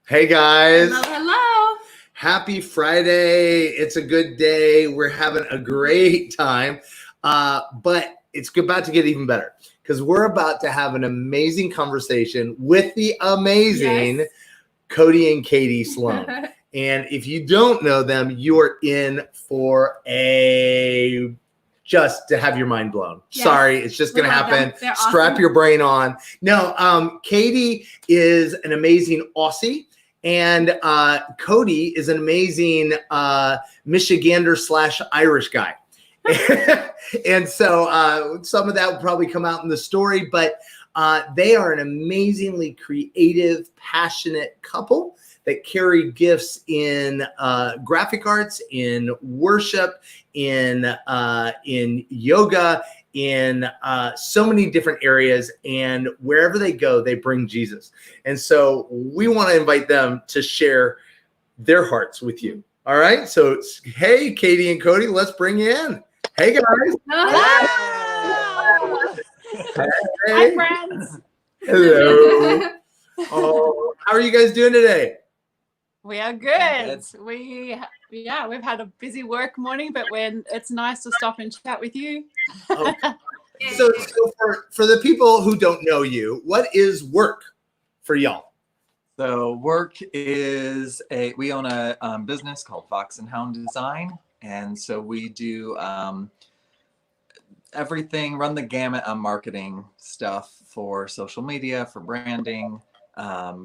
Hey guys. Hello, hello. Happy Friday. It's a good day. We're having a great time. But it's about to get even better because we're about to have an amazing conversation with the amazing Coty and Katie Sloan. And if you don't know them, you are in for just to have your mind blown. Yes. Sorry, it's just going to happen. Strap awesome. your brain on. No, Katie is an amazing Aussie. And Coty is an amazing Michigander / Irish guy. And so some of that will probably come out in the story, but they are an amazingly creative, passionate couple that carry gifts in graphic arts, in worship, in yoga, in so many different areas, and wherever they go, they bring Jesus. And so we want to invite them to share their hearts with you. All right. So, hey, Katie and Coty, let's bring you in. Hey, guys. Hello. Hey. Hi, friends. Hello. Oh, how are you guys doing today? We are good. We've had a busy work morning, but it's nice to stop and chat with you. Okay. So for the people who don't know you, what is work for y'all? So work is we own a business called Fox and Hound Design. And so we do everything, run the gamut on marketing stuff for social media, for branding,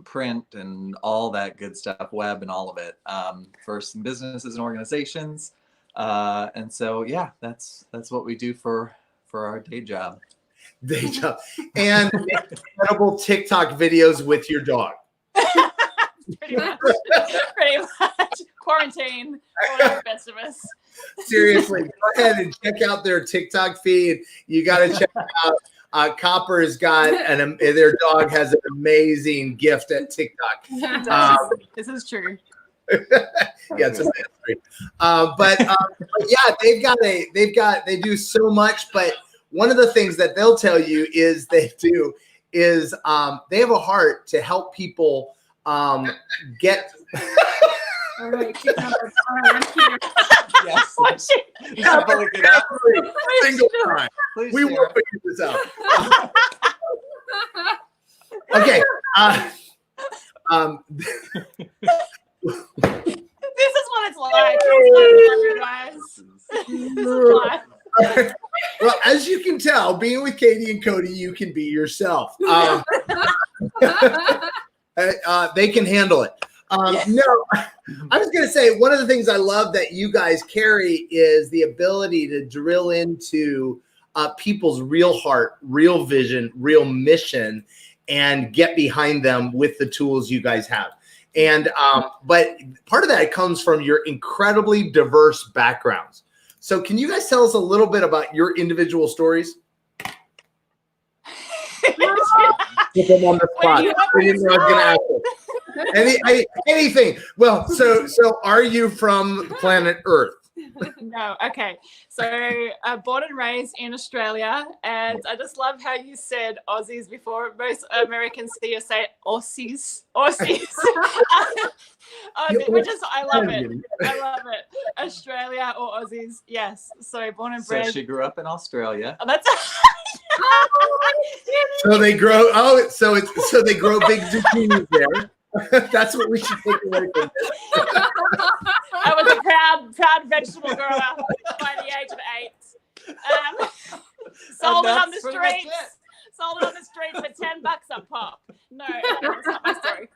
print and all that good stuff, web and all of it, for some businesses and organizations. And so, yeah, that's what we do for our day job. And incredible TikTok videos with your dog. Pretty much. Quarantine for the best of us. Seriously, go ahead and check out their TikTok feed. You got to check out. Copper has got their dog has an amazing gift at TikTok. This is true. Yeah, it's amazing. But yeah, they do so much. But one of the things that they'll tell you is they have a heart to help people get. All right, I'm here. Yes. Single time. We will figure this out. Okay. This is what it's like. This is life. Well, as you can tell, being with Katie and Coty, you can be yourself. They can handle it. No, I was going to say, one of the things I love that you guys carry is the ability to drill into people's real heart, real vision, real mission, and get behind them with the tools you guys have. And but part of that comes from your incredibly diverse backgrounds. So can you guys tell us a little bit about your individual stories? Put them on the spot. I didn't know I was going to ask it. Anything. Well, so are you from planet Earth? No. Okay. So born and raised in Australia, and I just love how you said Aussies before. Most Americans see you say Aussies. I love it. Australia or Aussies. Yes. So born and bred. So she grew up in Australia. Oh, that's So they grow. So they grow big zucchinis there. That's what we should take away from this. I was a proud vegetable grower by the age of 8. Sold it on the streets. Sold it on the streets for $10 a pop. No, that's not my story.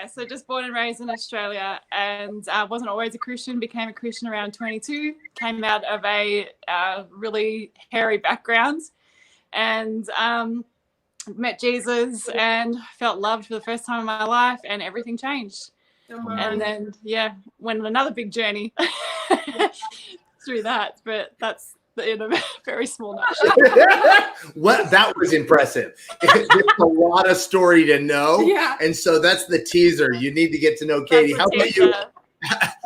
So just born and raised in Australia, and wasn't always a Christian. Became a Christian around 22. Came out of a really hairy background, and met Jesus and felt loved for the first time in my life, and everything changed. And then went on another big journey through that, but that's in a very small nutshell. What, that was impressive. There's a lot of story to know, and so that's the teaser. You need to get to know Katie. How about you?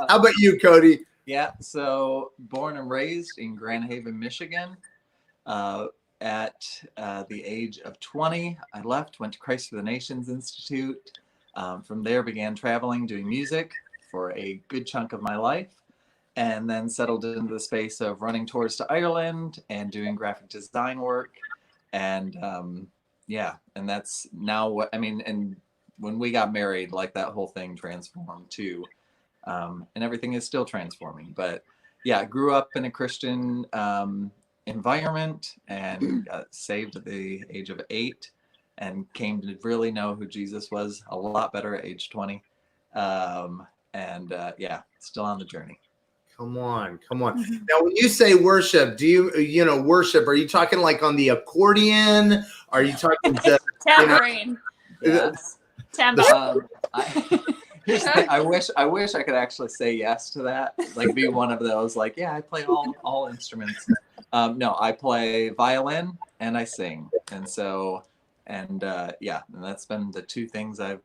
How about you, Coty? Yeah, so born and raised in Grand Haven, Michigan. at the age of 20, I left, went to Christ for the Nations Institute. From there, began traveling, doing music for a good chunk of my life, and then settled into the space of running tours to Ireland and doing graphic design work. And and that's now what I mean. And when we got married, like that whole thing transformed too. And everything is still transforming. But yeah, grew up in a Christian environment and got saved at the age of 8 and came to really know who Jesus was a lot better at age 20. Still on the journey. Come on. Now, when you say worship, do you worship? Are you talking like on the accordion? Are you talking to tambourine? Yes. Tambourine. Here's the thing, I wish I could actually say yes to that. Like be one of those. Like, yeah, I play all instruments. No, I play violin and I sing, and that's been the two things I've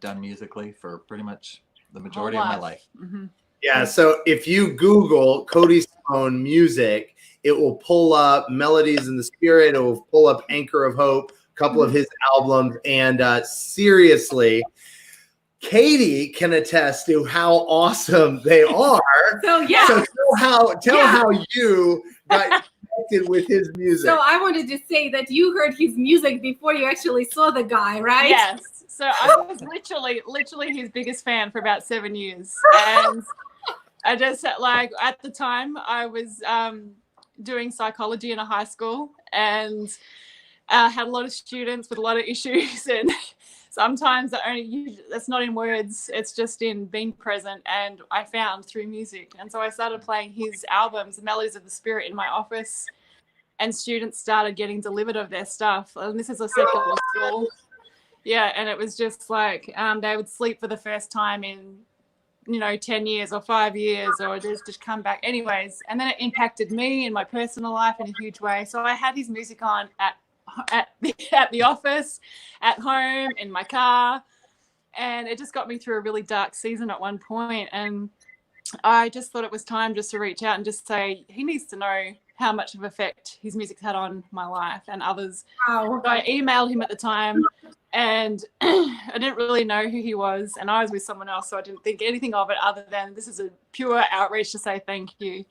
done musically for pretty much the majority of my life. Mm-hmm. Yeah, so if you Google Coty Sloan music, it will pull up Melodies in the Spirit. It will pull up Anchor of Hope, a couple of his albums. And seriously, Katie can attest to how awesome they are. So tell how you got connected with his music. So I wanted to say that you heard his music before you actually saw the guy, right? Yes. So I was literally his biggest fan for about 7 years. And I just at the time I was doing psychology in a high school and had a lot of students with a lot of issues, and sometimes that's not in words, it's just in being present, and I found through music. And so I started playing his albums, Melodies of the Spirit, in my office, and students started getting delivered of their stuff. And this is a secular school. Yeah, and it was just like they would sleep for the first time in 10 years or 5 years, or just come back anyways. And then it impacted me in my personal life in a huge way. So I had his music on at the office, at home, in my car, and it just got me through a really dark season at one point. And I just thought it was time just to reach out and just say he needs to know how much of effect his music's had on my life and others. Wow. So I emailed him at the time, and I didn't really know who he was, and I was with someone else, so I didn't think anything of it other than this is a pure outreach to say thank you.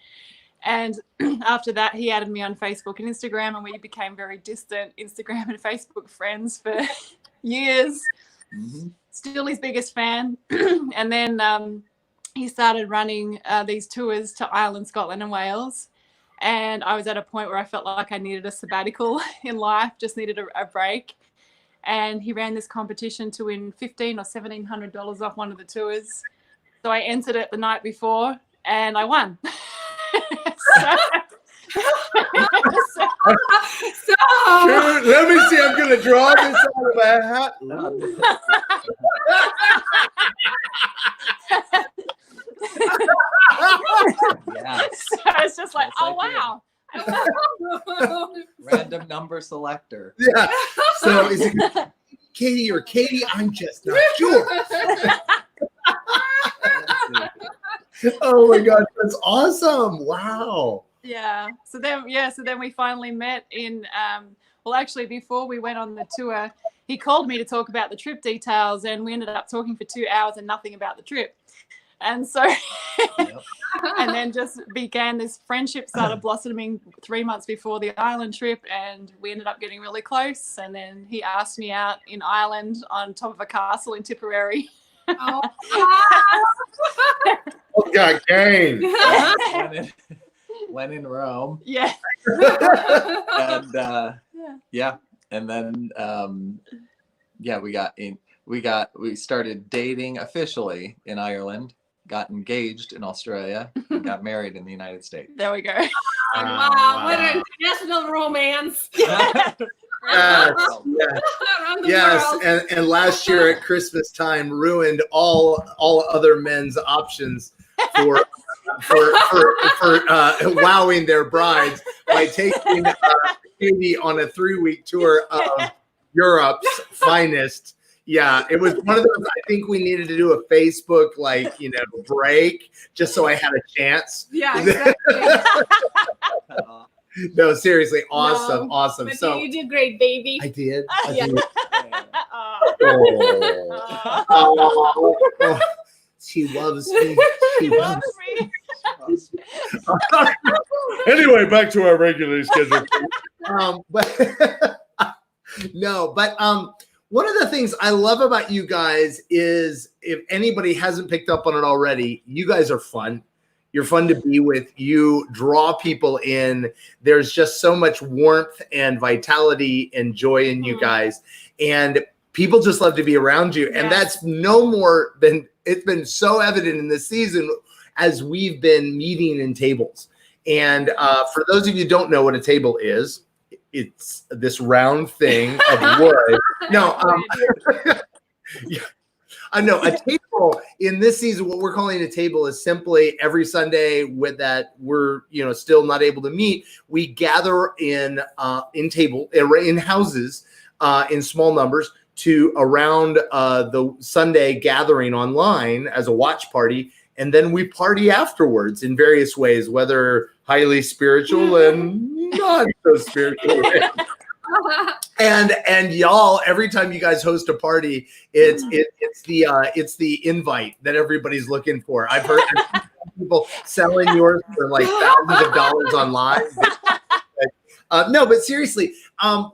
And after that, he added me on Facebook and Instagram, and we became very distant Instagram and Facebook friends for years. Mm-hmm. Still his biggest fan. And then he started running these tours to Ireland, Scotland and Wales. And I was at a point where I felt like I needed a sabbatical in life, just needed a break. And he ran this competition to win $1,500 or $1,700 off one of the tours. So I entered it the night before and I won. Dude, let me see. I'm going to draw this out of my hat. Yes. So it's just like, oh, wow. Random number selector. Yeah. So is it Katie or Katie? I'm just not sure. Oh my gosh, that's awesome. Wow. Yeah. So then we finally met in actually before we went on the tour, he called me to talk about the trip details, and we ended up talking for 2 hours and nothing about the trip. And so and then just began this friendship, started blossoming 3 months before the Ireland trip, and we ended up getting really close. And then he asked me out in Ireland on top of a castle in Tipperary. Oh, Oh, God, gang. When in Rome. Yeah. And and then we started dating officially in Ireland, got engaged in Australia, and got married in the United States. There we go. wow, what an international romance. Yes. And last year at Christmas time ruined all other men's options for wowing their brides by taking Katie on a 3-week tour of Europe's finest. Yeah, it was one of those. I think we needed to do a Facebook break just so I had a chance. Yeah, exactly. No, seriously, awesome, No, awesome. But So you did great, baby. I did. Yeah. Oh. Oh, she loves me. She Love loves me. Anyway, back to our regularly scheduled. But no, but one of the things I love about you guys is, if anybody hasn't picked up on it already, you guys are fun. You're fun to be with. You draw people in. There's just so much warmth and vitality and joy in you guys, and people just love to be around you. And that's no more than, it's been so evident in this season as we've been meeting in tables. And for those of you who don't know what a table is, it's this round thing of wood. No, I know a table in this season, what we're calling a table is simply every Sunday with that we're, still not able to meet. We gather in houses in small numbers to around the Sunday gathering online as a watch party. And then we party afterwards in various ways, whether highly spiritual and not so spiritual. And y'all, every time you guys host a party, it's the invite that everybody's looking for. I've heard people selling yours for like thousands of dollars online. No, but seriously, tell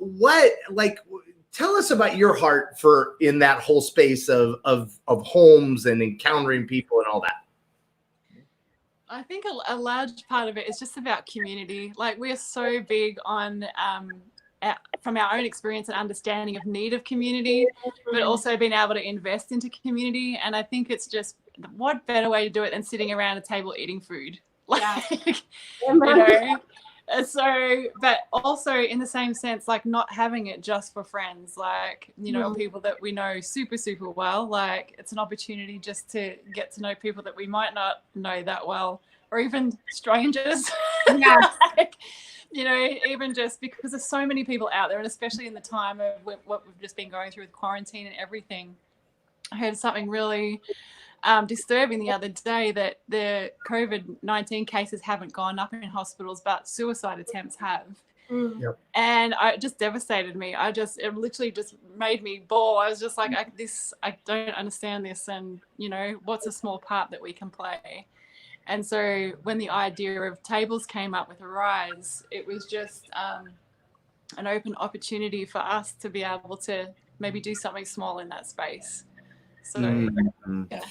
us about your heart for in that whole space of homes and encountering people and all that. I think a large part of it is just about community. Like, we are so big on from our own experience and understanding of need of community, but also being able to invest into community. And I think it's just, what better way to do it than sitting around a table eating food? So, but also in the same sense, like, not having it just for friends, like, people that we know super, super well. Like, it's an opportunity just to get to know people that we might not know that well, or even strangers. Yeah. Even just because there's so many people out there, and especially in the time of what we've just been going through with quarantine and everything. I heard something really disturbing the other day, that the COVID-19 cases haven't gone up in hospitals, but suicide attempts have. Yep. And it just devastated me. It literally just made me bawl. I was just like, I don't understand this. And, what's a small part that we can play? And so when the idea of tables came up with Arise, it was just an open opportunity for us to be able to maybe do something small in that space. So, yeah.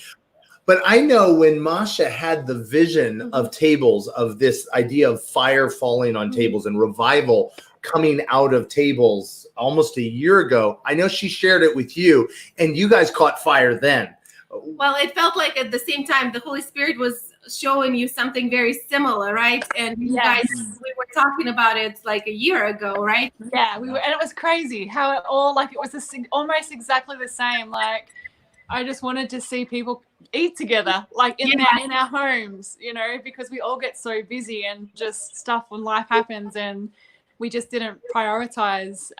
But I know when Masha had the vision of tables, of this idea of fire falling on tables and revival coming out of tables almost a year ago, I know she shared it with you, and you guys caught fire then. Well, it felt like at the same time the Holy Spirit was showing you something very similar, right? And you guys, we were talking about it like a year ago, right? Yeah, we were, and it was crazy how it all, like, it was almost exactly the same. Like, I just wanted to see people eat together, like in our homes, because we all get so busy and just stuff when life happens, and we just didn't prioritize,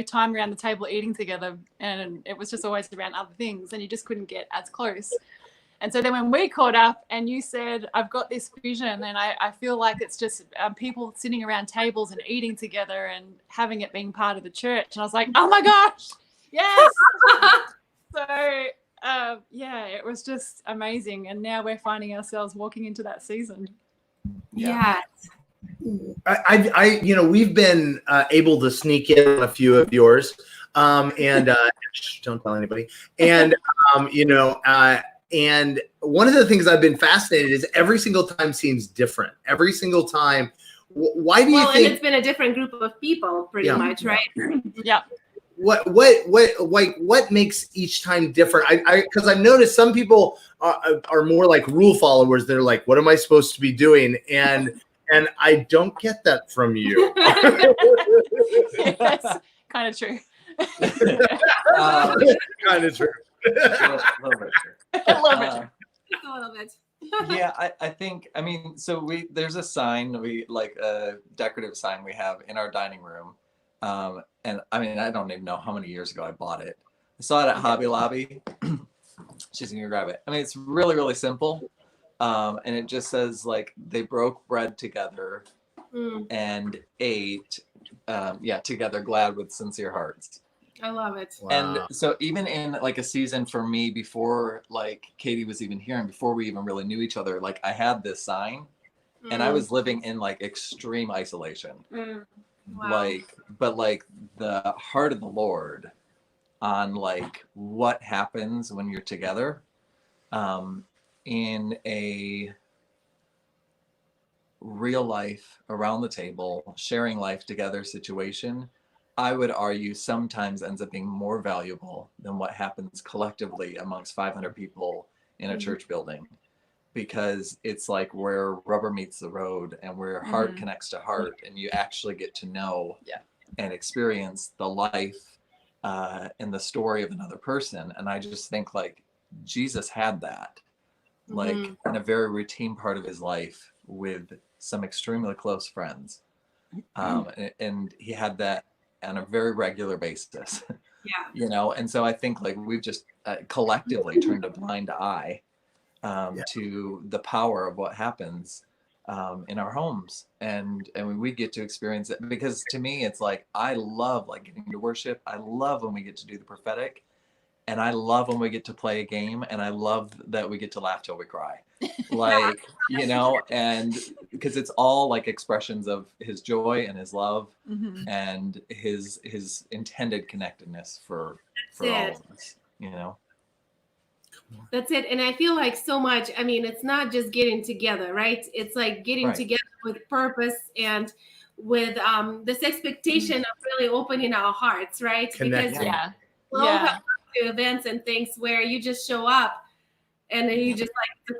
time around the table eating together, and it was just always around other things, and you just couldn't get as close. And so then when we caught up and you said, I've got this vision, and I feel like it's just people sitting around tables and eating together and having it being part of the church. And I was like, oh my gosh, yes. So, it was just amazing. And now we're finding ourselves walking into that season. Yeah. We've been able to sneak in on a few of yours, and don't tell anybody. And, and one of the things I've been fascinated is every single time seems different. Every single time. Why do you think? And it's been a different group of people pretty much, right? Yeah. What makes each time different? Because I've noticed some people are more like rule followers. They're like, what am I supposed to be doing? And I don't get that from you. That's kind of true. Kind of true. A little bit true. A little bit. A little bit. Yeah, I think, so there's a sign, like a decorative sign we have in our dining room. And I don't even know how many years ago I bought it. I saw it at Hobby Lobby. She's gonna grab it. It's really, really simple. And it just says, like, they broke bread together and 8, together glad with sincere hearts. I love it. Wow. And so even in like a season for me before like Katie was even here and before we even really knew each other, like I had this sign and I was living in like extreme isolation. Wow. Like, but like the heart of the Lord on like what happens when you're together in a real life around the table, sharing life together situation, I would argue sometimes ends up being more valuable than what happens collectively amongst 500 people in a church building, because it's like where rubber meets the road and where heart connects to heart, and you actually get to know and experience the life and the story of another person. And I just think like Jesus had that like in a very routine part of his life with some extremely close friends. And he had that on a very regular basis. You know, and so I think like we've just collectively turned a blind eye to the power of what happens in our homes, and we get to experience it, because to me it's like I love like getting to worship. I love when we get to do the prophetic, and I love when we get to play a game, and I love that we get to laugh till we cry. Like, you know, and because it's all like expressions of his joy and his love and his intended connectedness for all of us, you know. That's it. And I feel like so much, I mean, it's not just getting together, right? It's like getting together with purpose and with this expectation of really opening our hearts, right? Connecting. Because we'll have to events and things where you just show up and then you just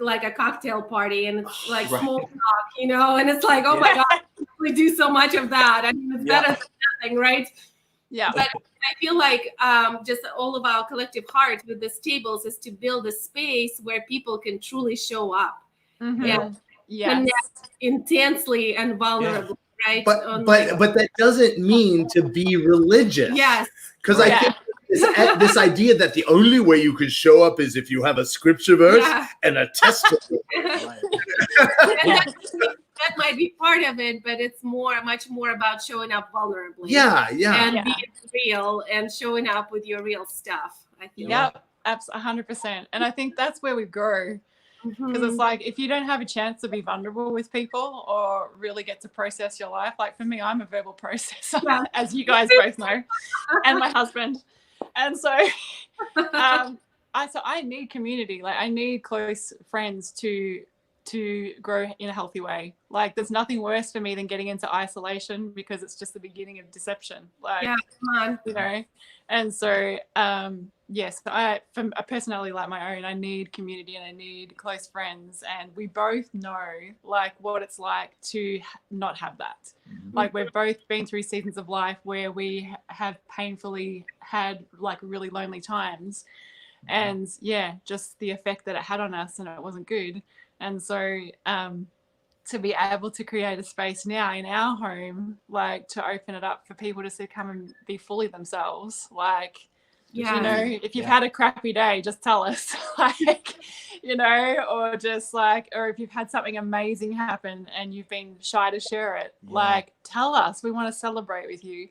like a cocktail party, and it's like small talk, you know, and it's like, oh my God, we do so much of that. I mean, it's better than nothing, right? Yeah. But I feel like just all of our collective heart with these tables is to build a space where people can truly show up and connect intensely and vulnerably, right? But that doesn't mean to be religious. Yes. Because I think this idea that the only way you can show up is if you have a scripture verse and a testimony. That might be part of it, but it's much more about showing up vulnerably. And being real and showing up with your real stuff, I feel. Yep, absolutely, 100%. And I think that's where we grow. Because it's like, if you don't have a chance to be vulnerable with people or really get to process your life, like for me, I'm a verbal processor, as you guys both know, and my husband. And so I need community. Like I need close friends to grow in a healthy way. Like there's nothing worse for me than getting into isolation, because it's just the beginning of deception. Like, you know, and so yes, from a personality like my own, I need community and I need close friends, and we both know like what it's like to not have that. Like we've both been through seasons of life where we have painfully had like really lonely times, and just the effect that it had on us, and it wasn't good. And so to be able to create a space now in our home, like to open it up for people to come and be fully themselves, like, you know, if you've had a crappy day, just tell us, like, you know, or just like, or if you've had something amazing happen and you've been shy to share it, like, tell us, we want to celebrate with you.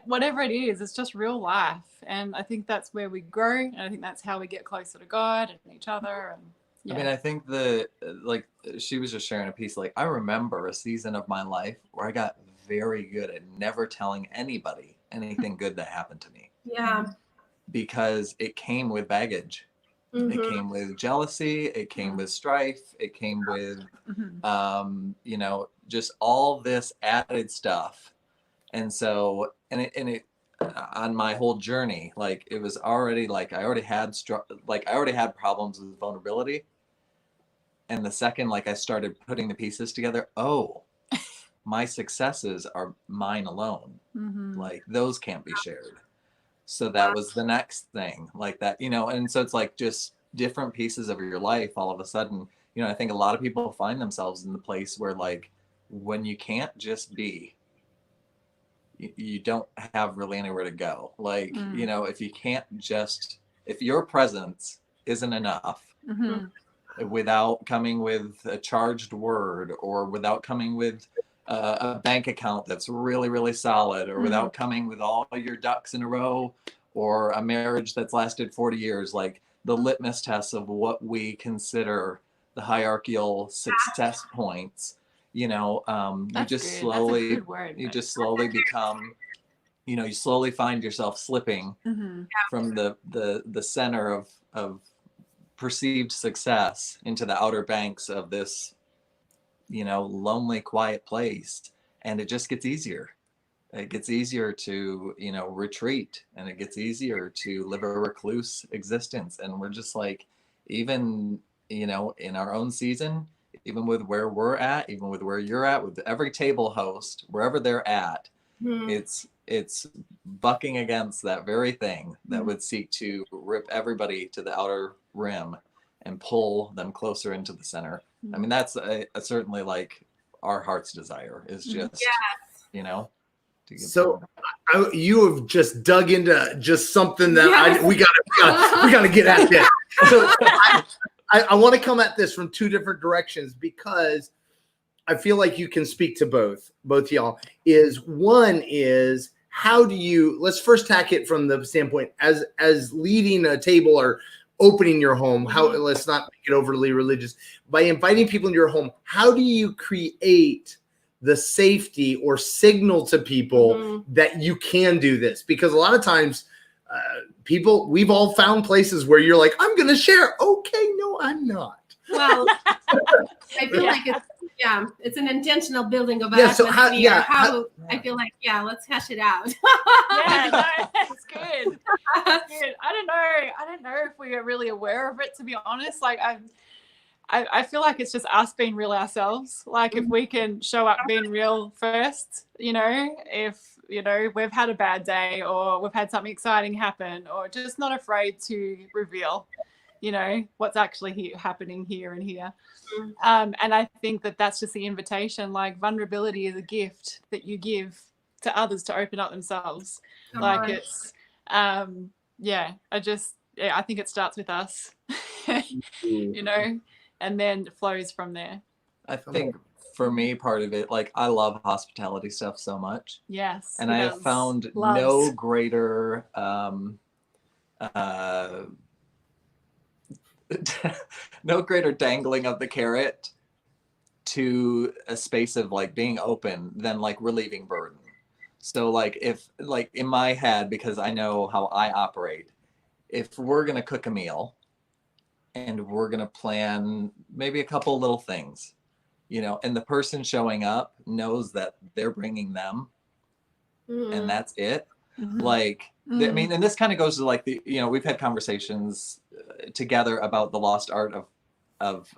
Whatever it is, it's just real life. And I think that's where we grow. And I think that's how we get closer to God and each other. And I mean, I think like she was just sharing a piece, like I remember a season of my life where I got very good at never telling anybody anything good that happened to me. Because it came with baggage. It came with jealousy. It came with strife. It came with, you know, just all this added stuff. And so, and it on my whole journey, like it was already like I already had problems with vulnerability. And the second like I started putting the pieces together, my successes are mine alone. Like those can't be shared. So that was the next thing, like that, you know. And so it's like just different pieces of your life all of a sudden, you know. I think a lot of people find themselves in the place where like when you can't just be, you don't have really anywhere to go. Like, you know, if you can't just, if your presence isn't enough, without coming with a charged word, or without coming with a bank account that's really, really solid, or without coming with all your ducks in a row, or a marriage that's lasted 40 years. Like the litmus test of what we consider the hierarchical success points, you know, you just slowly, you just slowly become, you know, you slowly find yourself slipping from the center of perceived success into the outer banks of this, you know, lonely, quiet place. And it just gets easier. It gets easier to, you know, retreat, and it gets easier to live a recluse existence. And we're just like, even, you know, in our own season, even with where we're at, even with where you're at, with every table host, wherever they're at, it's bucking against that very thing that would seek to rip everybody to the outer rim and pull them closer into the center. I mean, that's certainly like our heart's desire, is just, you know. So you have just dug into just something that we gotta get at this. So I want to come at this from two different directions, because I feel like you can speak to both y'all. One is, how do you, let's first tack it from the standpoint as leading a table or opening your home. Let's not make it overly religious. By inviting people into your home, how do you create the safety or signal to people that you can do this? Because a lot of times we've all found places where you're like, I'm going to share. Okay, no, I'm not. Well, I feel like it's an intentional building of atmosphere. I feel like, let's hash it out. That's good. That's good. I don't know if we are really aware of it, to be honest. Like I feel like it's just us being real ourselves. Like if we can show up being real first, you know, if, you know, we've had a bad day or we've had something exciting happen, or just not afraid to reveal, you know, what's actually happening here and here. And I think that that's just the invitation. Like vulnerability is a gift that you give to others to open up themselves. It's, I think it starts with us, you know, and then it flows from there. I think for me, part of it, like I love hospitality stuff so much. Yes. And I have found no greater no greater dangling of the carrot to a space of like being open than like relieving burden. So like if like in my head, because I know how I operate, if we're going to cook a meal and we're going to plan maybe a couple little things, you know, and the person showing up knows that they're bringing them and that's it. Like, I mean, and this kind of goes to like the, you know, we've had conversations together about the lost art of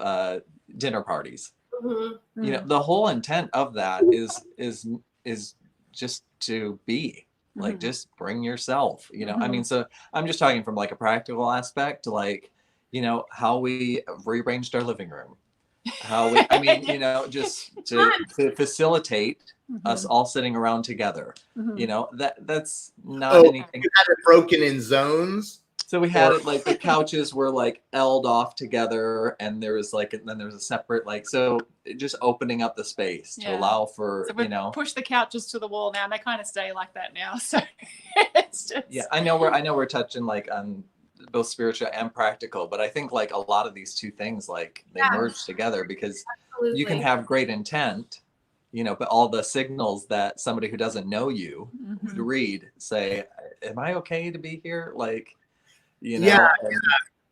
dinner parties. You know, the whole intent of that is just to be like, just bring yourself, you know. I mean, so I'm just talking from like a practical aspect to like, you know, how we rearranged our living room, how we, I mean, you know, just to facilitate us all sitting around together, you know, that's not anything. You had it broken in zones. So we had it like the couches were like L'd off together, and there was like, and then there's a separate, like, so just opening up the space to allow for, so you know, push the couches to the wall now, and they kind of stay like that now. So it's just, I know we're touching like on both spiritual and practical, but I think like a lot of these two things, like they merge together, because you can have great intent, you know, but all the signals that somebody who doesn't know you would read say, am I okay to be here? Like, you know,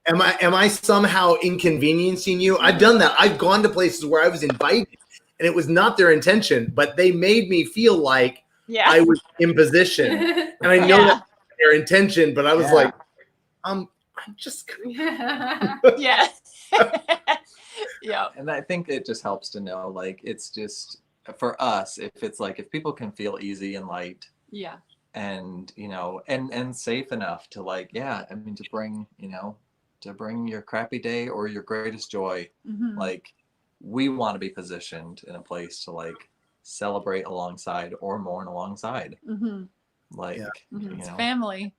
am I somehow inconveniencing you? I've done that. I've gone to places where I was invited and it was not their intention, but they made me feel like I was in position. And I know that's their intention, but I was like, I'm just yeah. And I think it just helps to know, like, it's just for us, if it's like, if people can feel easy and light, and, you know, and safe enough to like, I mean, to bring, you know, to bring your crappy day or your greatest joy, like, we want to be positioned in a place to like celebrate alongside or mourn alongside, like, you know, family.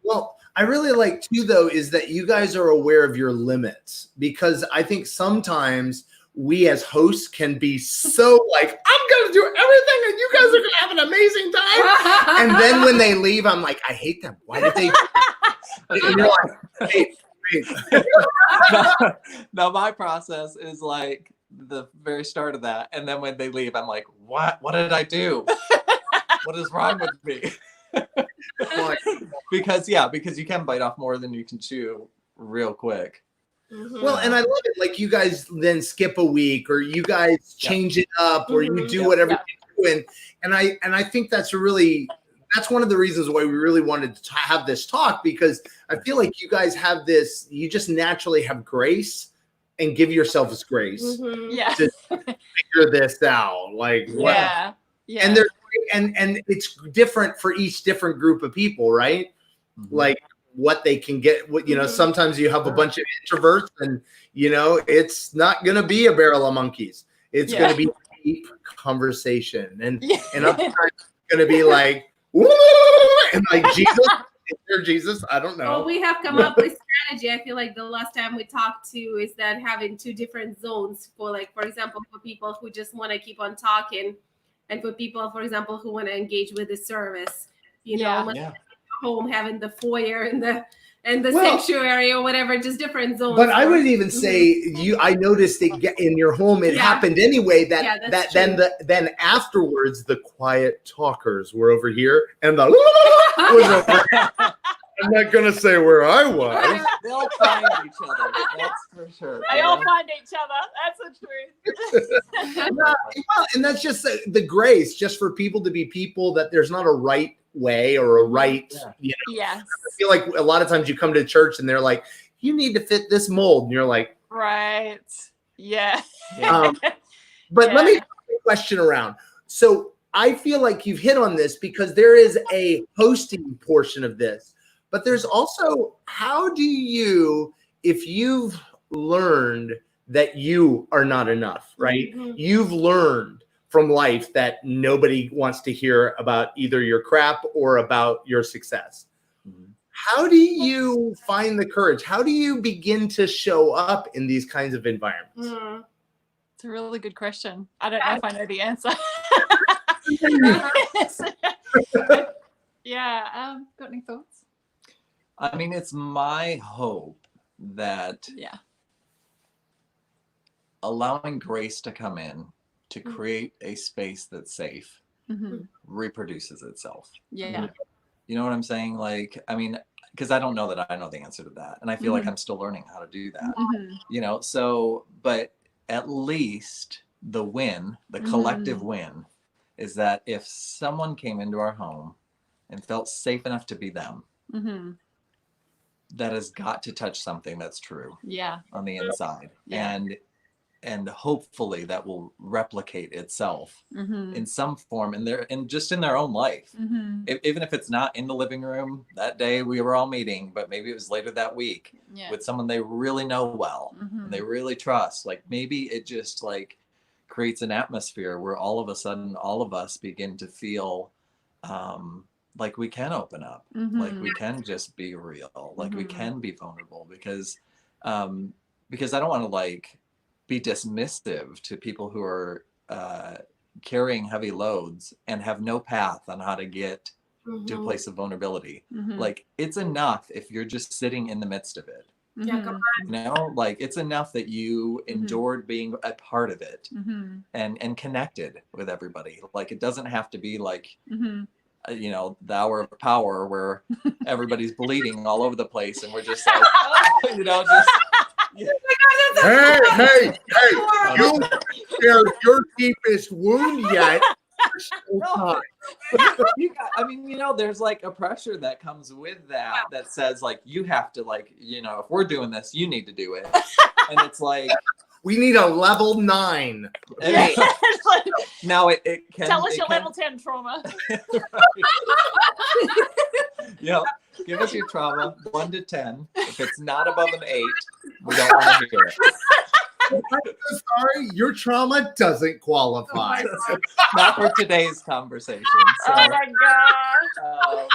Well, I really like too, though, is that you guys are aware of your limits, because I think sometimes we as hosts can be so like, I'm going to do everything and you guys are going to have an amazing time. And then when they leave, I'm like, I hate them. Why did they? And you're like, hey. Now my process is like the very start of that. And then when they leave, I'm like, what did I do? What is wrong with me? because you can bite off more than you can chew real quick. Well, and I love it. Like, you guys then skip a week, or you guys change it up, or you do whatever you do. And I think that's one of the reasons why we really wanted to have this talk, because I feel like you guys have this, you just naturally have grace and give yourselves grace to figure this out. Like, wow. And there's and it's different for each different group of people, right? Like what they can get, what, you know, sometimes you have a bunch of introverts and, you know, it's not going to be a barrel of monkeys. It's going to be deep conversation. And other times it's going to be like, and like, Jesus, is there Jesus? I don't know. Well, we have come up with strategy. I feel like the last time we talked to is that having 2 different zones for, like, for example, for people who just want to keep on talking, and for people, for example, who want to engage with the service, you know, home, having the foyer and the sanctuary or whatever, just different zones. But I would even say I noticed it in your home. It happened anyway. Then afterwards, the quiet talkers were over here, and the was over here. I'm not gonna say where I was. They'll find each other. That's for sure. They all find each other. That's the truth. Well, and that's just the grace, just for people to be people. That there's not a right way or a right. You know. Yes. I feel like a lot of times you come to church and they're like, you need to fit this mold, and you're like, right. Yeah. But let me put a question around. So I feel like you've hit on this, because there is a hosting portion of this. But there's also, how do you, if you've learned that you are not enough, right? You've learned from life that nobody wants to hear about either your crap or about your success. How do you find the courage? How do you begin to show up in these kinds of environments? It's a really good question. I don't know if I know the answer. Got any thoughts? I mean, it's my hope that allowing grace to come in to create a space that's safe reproduces itself. Yeah. You know what I'm saying? Like, I mean, because I don't know that I know the answer to that. And I feel like I'm still learning how to do that. You know, so, but at least the win, the collective win, is that if someone came into our home and felt safe enough to be them, that has got to touch something that's true on the inside. And hopefully that will replicate itself in some form and just in their own life. Even if it's not in the living room that day we were all meeting, but maybe it was later that week with someone they really know well and they really trust. Like, maybe it just like creates an atmosphere where all of a sudden all of us begin to feel like we can open up, like we can just be real, like we can be vulnerable, because I don't want to like be dismissive to people who are carrying heavy loads and have no path on how to get to a place of vulnerability. Like, it's enough if you're just sitting in the midst of it. Come on. You know, like, it's enough that you endured being a part of it and connected with everybody. Like, it doesn't have to be like, you know, the hour of power where everybody's bleeding all over the place and we're just like, you know, just. Hey, you shared your deepest wound yet. I mean, you know, there's like a pressure that comes with that says like, you have to, like, you know, if we're doing this, you need to do it. And it's like, we need a level 9. Now it can tell us your level 10 trauma. Yeah, give us your trauma 1 to 10. If it's not above an 8, we don't want to hear it. I'm so sorry, your trauma doesn't qualify. Not for today's conversation. So, oh my gosh.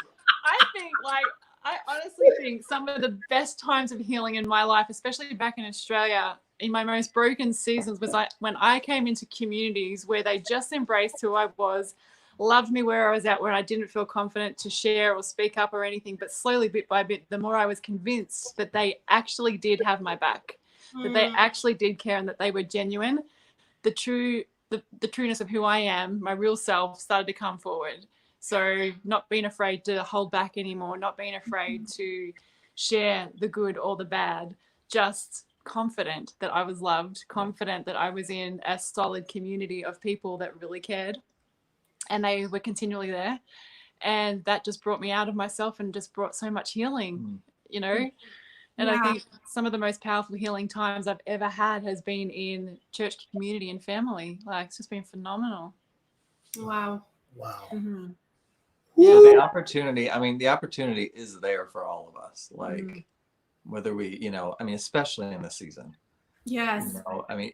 I think, like, I honestly think some of the best times of healing in my life, especially back in Australia, in my most broken seasons, was when I came into communities where they just embraced who I was, loved me where I was at, where I didn't feel confident to share or speak up or anything. But slowly, bit by bit, the more I was convinced that they actually did have my back, that they actually did care, and that they were genuine, the trueness of who I am, my real self, started to come forward. So not being afraid to hold back anymore, not being afraid to share the good or the bad, just confident that I was loved, confident that I was in a solid community of people that really cared, and they were continually there. And that just brought me out of myself and just brought so much healing, you know? And I think some of the most powerful healing times I've ever had has been in church community and family. Like, it's just been phenomenal. Wow. Mm-hmm. Yeah, the opportunity is there for all of us. Like, whether we, especially in this season. Yes.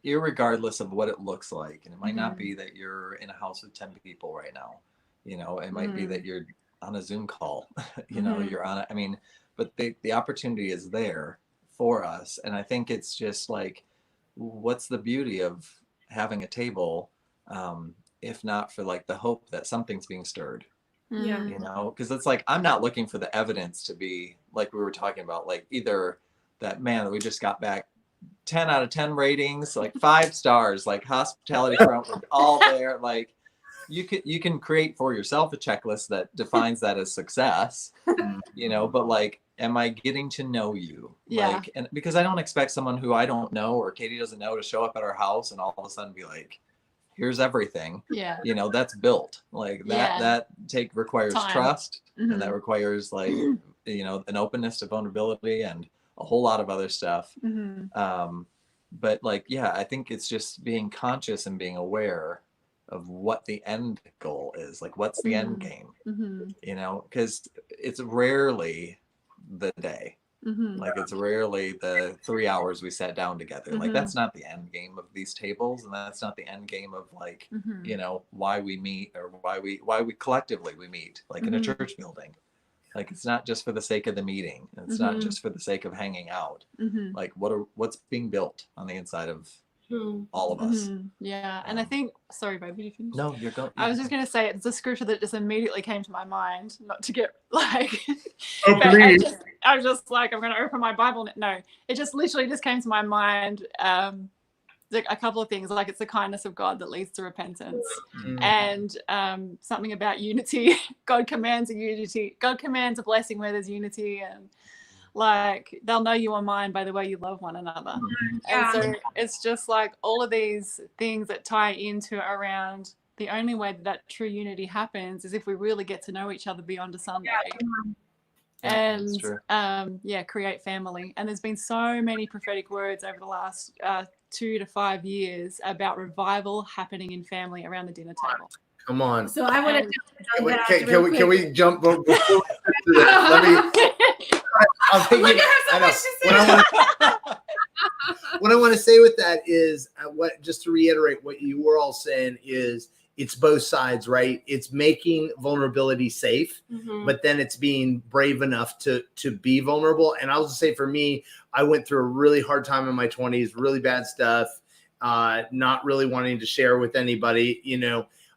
Irregardless of what it looks like. And it might not be that you're in a house with 10 people right now. It might be that you're on a Zoom call, you're on but the opportunity is there for us. And I think it's just like, what's the beauty of having a table, if not for like the hope that something's being stirred? Yeah. Because it's like, I'm not looking for the evidence to be like we were talking about, like either that, man, that we just got back 10 out of 10 ratings, like 5 stars, like hospitality front, all there. Like, you can create for yourself a checklist that defines that as success, but like, am I getting to know you? Yeah. Like, and because I don't expect someone who I don't know or Katie doesn't know to show up at our house and all of a sudden be like, here's everything. Yeah. That's built like that. Requires time. Trust, and that requires like, an openness to vulnerability and a whole lot of other stuff. But like, I think it's just being conscious and being aware of what the end goal is. Like, what's the end game? Because it's rarely the day. Like, it's rarely the 3 hours we sat down together. Like, that's not the end game of these tables, and that's not the end game of like, why we meet, or why we collectively we meet, like in a church building. Like, it's not just for the sake of the meeting. It's not just for the sake of hanging out. Like, what's being built on the inside of all of us. Yeah. And I think, sorry, baby, did you finish? No, you're going. I was just going to say, it's a scripture that just immediately came to my mind, not to get like, I was just like, I'm going to open my Bible. No, it just literally just came to my mind. Like a couple of things, like it's the kindness of God that leads to repentance, and something about unity. God commands a unity. God commands a blessing where there's unity, and like, they'll know you are mine by the way you love one another. And so it's just like all of these things that tie into around the only way that true unity happens is if we really get to know each other beyond a Sunday. And create family. And there's been so many prophetic words over the last 2 to 5 years about revival happening in family around the dinner table. Come on. So I want to can we jump before we get to that? I'm thinking, look at her, so much to say. What I want to say with that is, just to reiterate what you were all saying is, it's both sides, right? It's making vulnerability safe, but then it's being brave enough to be vulnerable. And I'll just say, for me, I went through a really hard time in my 20s, really bad stuff, not really wanting to share with anybody,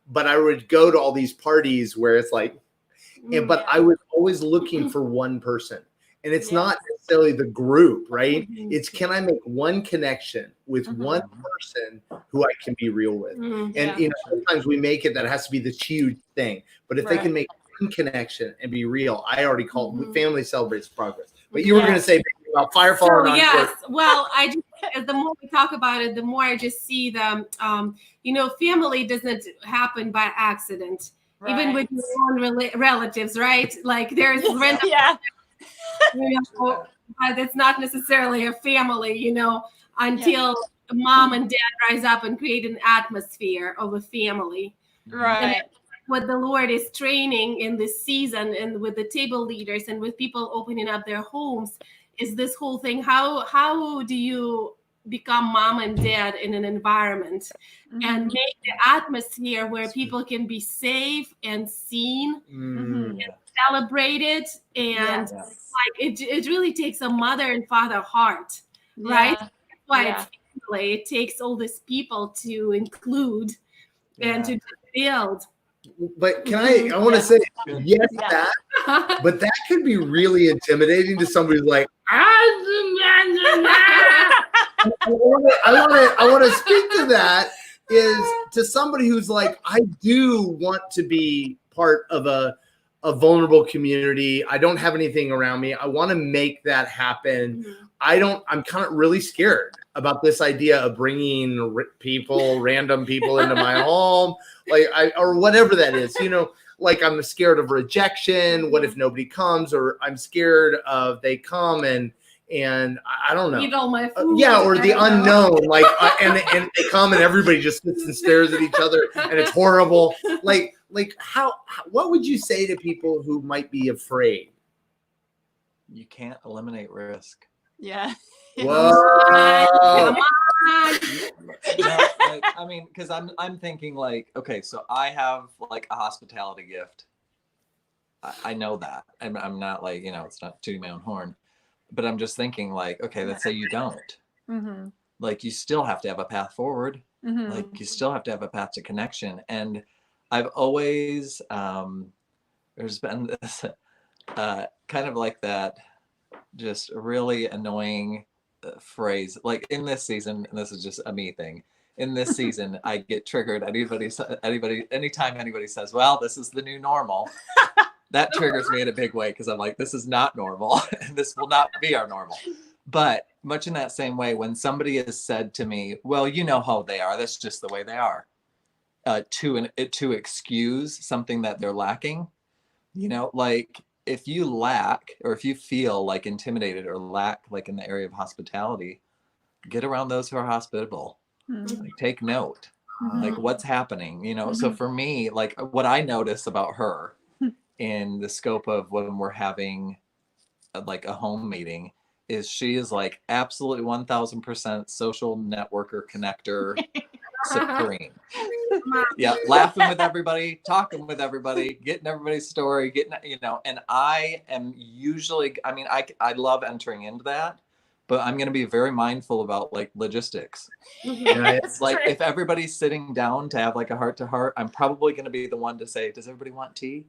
but I would go to all these parties where it's like, but I was always looking for one person. And it's not necessarily the group, right? It's, can I make one connection with one person who I can be real with? And sometimes we make it that it has to be this huge thing. But if they can make one connection and be real, I already call it family celebrates progress. But you were going to say about fire falling on. Yes. Well, the more we talk about it, the more I just see the, family doesn't happen by accident. Right. Even with your own relatives, right? Like, there's but it's not necessarily a family, until mom and dad rise up and create an atmosphere of a family. Right. And what the Lord is training in this season, and with the table leaders and with people opening up their homes, is this whole thing. How do you become mom and dad in an environment and make the atmosphere where people can be safe and seen and celebrate it, and Yes. like it really takes a mother and father heart, right? Yeah. That's why Yeah. it's family. It takes all these people to include and to build. But can I want to say, yes, Yeah. that, but that could be really intimidating to somebody who's like, I want to speak to that, is to somebody who's like, I do want to be part of a vulnerable community. I don't have anything around me. I want to make that happen. I'm kind of really scared about this idea of bringing random people into my home, or whatever that is, like I'm scared of rejection. What if nobody comes? Or I'm scared of they come and I don't know. Eat all my food. Yeah, or the unknown, like, and they come and everybody just sits and stares at each other, and it's horrible. Like how what would you say to people who might be afraid? You can't eliminate risk. Yeah. Whoa. Come on. I mean, because I'm thinking like, okay, so I have like a hospitality gift. I know that. I'm not like, it's not tooting my own horn. But I'm just thinking like, okay, let's say you don't. Mm-hmm. Like you still have to have a path forward. Mm-hmm. Like you still have to have a path to connection. And I've always, there's been this kind of like that just really annoying phrase. Like in this season, and this is just a me thing. In this season, I get triggered. Anytime anybody says, well, this is the new normal. That triggers me in a big way because I'm like, this is not normal and this will not be our normal. But much in that same way, when somebody has said to me, well, you know how they are, that's just the way they are, to excuse something that they're lacking, like if you lack or if you feel like intimidated or lack like in the area of hospitality, get around those who are hospitable. Mm-hmm. Like, take note, like what's happening, So for me, like what I notice about her in the scope of when we're having like a home meeting is she is like absolutely 1000% social networker connector supreme. Yeah, laughing with everybody, talking with everybody, getting everybody's story, and I am usually, I love entering into that, but I'm going to be very mindful about like logistics. Like if everybody's sitting down to have like a heart to heart, I'm probably going to be the one to say, does everybody want tea?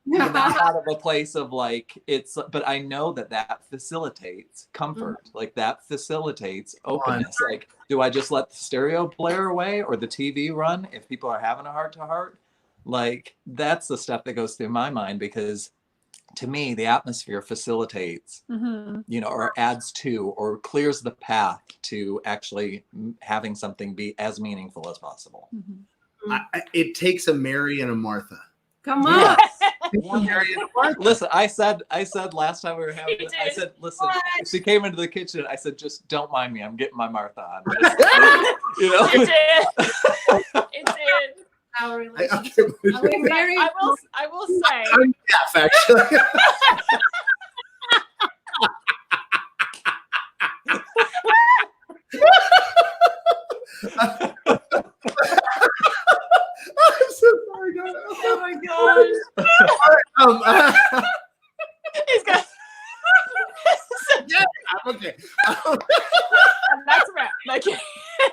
Not out of a place of like but I know that facilitates comfort, like that facilitates openness. Like, do I just let the stereo blare away or the TV run if people are having a heart to heart? Like that's the stuff that goes through my mind, because to me the atmosphere facilitates, or adds to or clears the path to actually having something be as meaningful as possible. It takes a Mary and a Martha. Come on. Listen, I said last time we were having it, I said, listen, if she came into the kitchen, I said, just don't mind me. I'm getting my Martha on. It did. It did. Our relationship. I will say. I'm deaf, actually. I'm so sorry, guys. Oh my gosh. He's got. Yeah, I'm okay. That's a wrap. Okay.